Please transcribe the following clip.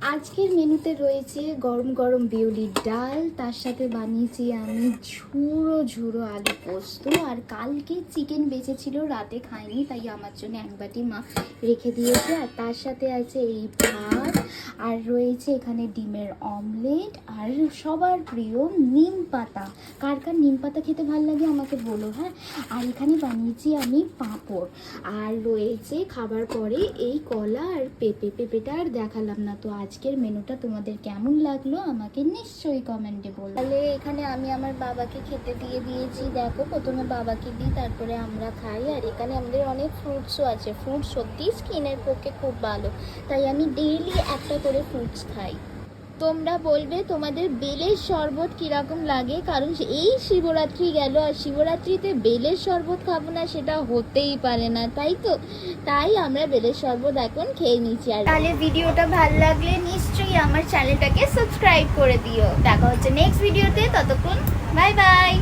আজকের মেনুতে রয়েছে গরম গরম বিউলির ডাল, তার সাথে বানিয়েছি আমি ঝুড়ো ঝুড়ো আলু পোস্ত। আর কালকে চিকেন বেঁচেছিল, রাতে খাইনি, তাই আমার জন্য এক বাটি মা রেখে দিয়েছে। আর তার সাথে আছে এই ভাত, আর রয়েছে এখানে ডিমের অমলেট, আর সবার প্রিয় নিম পাতা। কার কার নিম পাতা খেতে ভালো লাগে আমাকে বলো, হ্যাঁ। আর এখানে বানিয়েছি আমি পাঁপড়, আর রয়েছে খাবার পরে এই কলা আর পেঁপেটা আর দেখালাম না। তো আজকের মেনুটা তোমাদের কেমন লাগলো আমাকে নিশ্চয়ই কমেন্টে বলো। তাহলে এখানে আমি আমার বাবাকে খেতে দিয়ে দিয়েছি। দেখো, প্রথমে বাবাকে দিই, তারপরে আমরা খাই। আর এখানে আমাদের অনেক ফ্রুটসও আছে। ফ্রুটস সত্যি স্কিনের পক্ষে খুব ভালো, তাই আমি ডেইলি একটা করে ফ্রুটস খাই। তোমরা বলবে তোমাদের বেলের শরবত কীরকম লাগে, কারণ এই শিবরাত্রি গেল, আর শিবরাত্রিতে বেলের শরবত খাবো না সেটা হতেই পারে না, তাই তো। তাই আমরা বেলের শরবত এখন খেয়ে নিচ্ছি। আর তাহলে ভিডিওটা ভালো লাগলে নিশ্চয়ই আমার চ্যানেলটাকে সাবস্ক্রাইব করে দিও। দেখা হচ্ছে নেক্সট ভিডিওতে, ততক্ষণ বাই বাই।